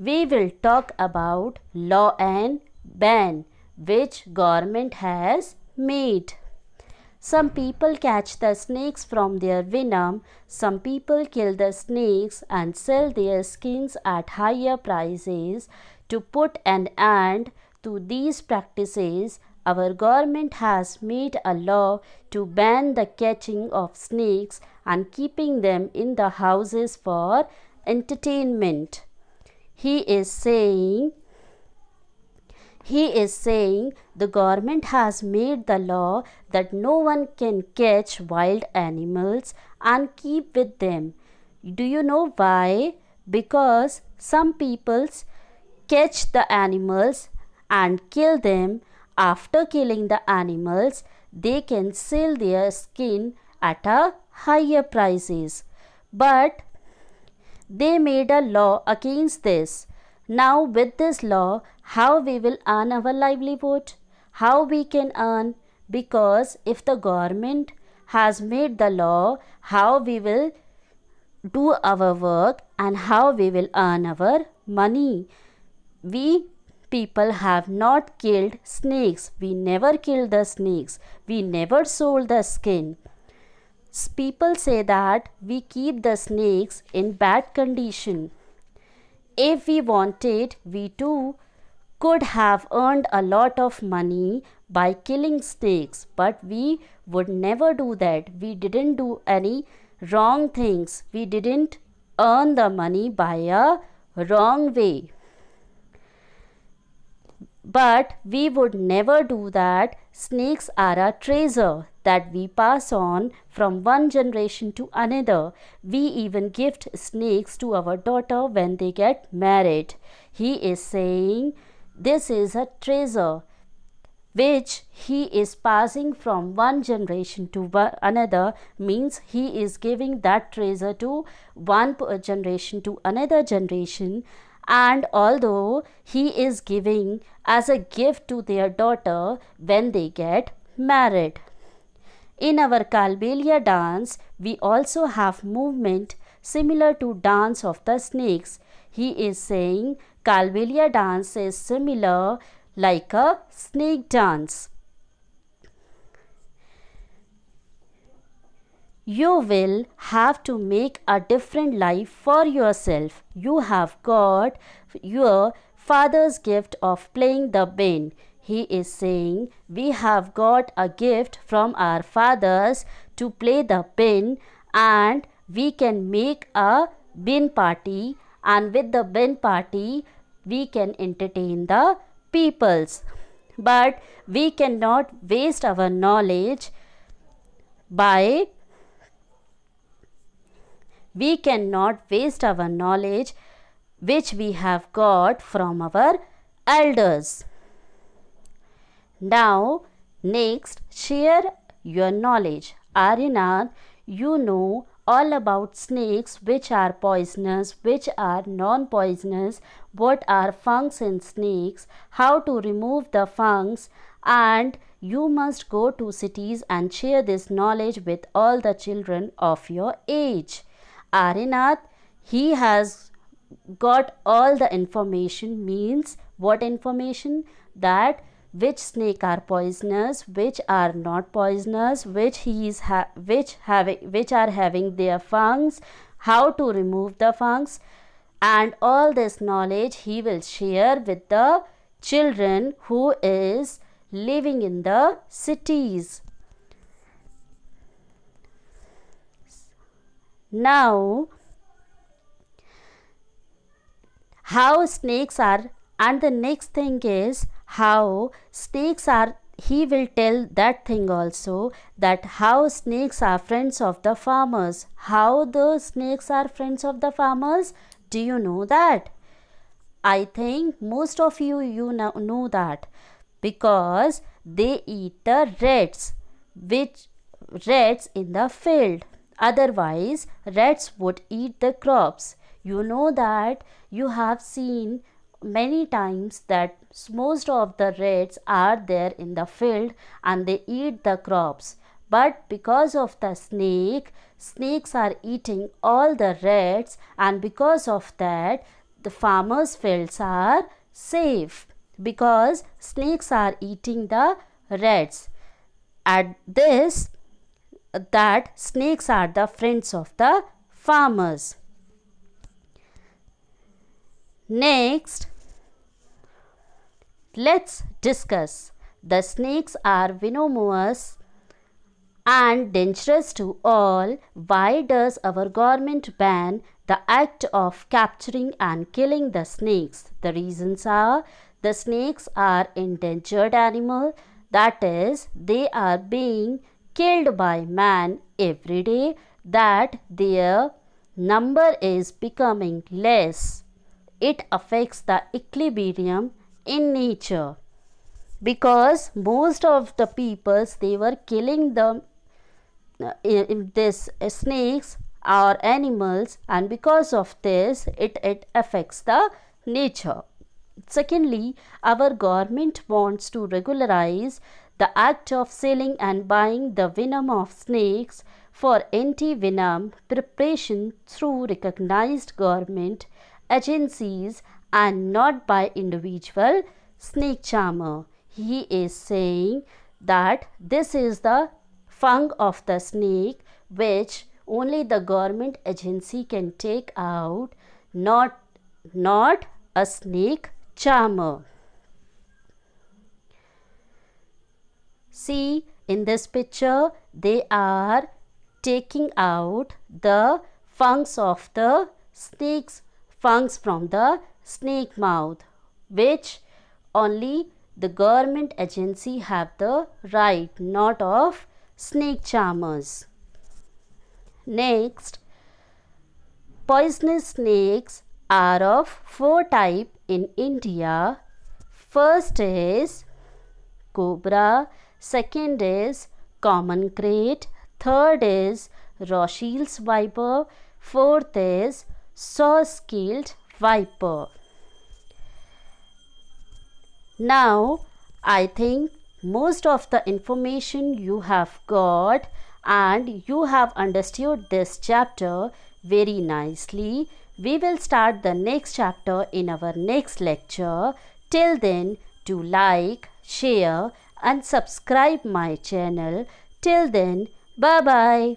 we will talk about law and ban which government has made. Some people catch the snakes from their venom. Some people kill the snakes and sell their skins at higher prices. To put an end to these practices, our government has made a law to ban the catching of snakes and keeping them in the houses for entertainment. He is saying the government has made the law that no one can catch wild animals and keep with them. Do you know why? Because some peoples catch the animals and kill them. After killing the animals, they can sell their skin at a higher prices. But they made a law against this. Now with this law, how we will earn our livelihood? How we can earn? Because if the government has made the law, how we will do our work and how we will earn our money? We people have not killed snakes. We never killed the snakes. We never sold the skin. People say that we keep the snakes in bad condition. If we wanted, we too could have earned a lot of money by killing snakes, but we would never do that. We didn't do any wrong things. We didn't earn the money by a wrong way. But we would never do that. Snakes are a treasure that we pass on from one generation to another. We even gift snakes to our daughter when they get married. He is saying this is a treasure which he is passing from one generation to another, means he is giving that treasure to one generation to another generation. And although he is giving as a gift to their daughter when they get married. In our Kalbelia dance, we also have movement similar to dance of the snakes. He is saying Kalbelia dance is similar like a snake dance. You will have to make a different life for yourself. You have got your father's gift of playing the bin. He is saying we have got a gift from our fathers to play the bin, and we can make a bin party, and with the bin party we can entertain the peoples. But we cannot waste our knowledge which we have got from our elders. Now, next, share your knowledge. Arinath, you know all about snakes, which are poisonous, which are non-poisonous, what are fungus in snakes, how to remove the fungus, and you must go to cities and share this knowledge with all the children of your age. Arinath, he has got all the information. Means what information? That which snake are poisonous, which are not poisonous, which are having their fungus, how to remove the fungus, and all this knowledge he will share with the children who is living in the cities. Now, how snakes are, and the next thing is how snakes are, he will tell that thing also, that how snakes are friends of the farmers. How the snakes are friends of the farmers? Do you know that? I think most of you know that, because they eat the rats in the field. Otherwise, rats would eat the crops. You know that you have seen many times that most of the rats are there in the field and they eat the crops. But because of the snakes are eating all the rats, and because of that the farmers' fields are safe because snakes are eating the rats. At this, that snakes are the friends of the farmers. Next, let's discuss. The snakes are venomous and dangerous to all. Why does our government ban the act of capturing and killing the snakes? The reasons are: the snakes are endangered animal, that is, they are being killed by man every day, that their number is becoming less. It affects the equilibrium in nature because most of the peoples they were killing the this snakes or animals, and because of this it affects the nature. Secondly, our government wants to regularize the act of selling and buying the venom of snakes for anti-venom preparation through recognized government agencies and not by individual snake charmer. He is saying that this is the fung of the snake which only the government agency can take out, not a snake charmer. See, in this picture they are taking out the fungus of the snake's fungus from the snake mouth, which only the government agency have the right, not of snake charmers. Next, poisonous snakes are of 4 types in India. First is cobra, second is common krait, third is Rothschild's viper, fourth is saw-scaled viper. Now, I think most of the information you have got and you have understood this chapter very nicely. We will start the next chapter in our next lecture. Till then, do like, share and subscribe my channel. Till then, bye bye.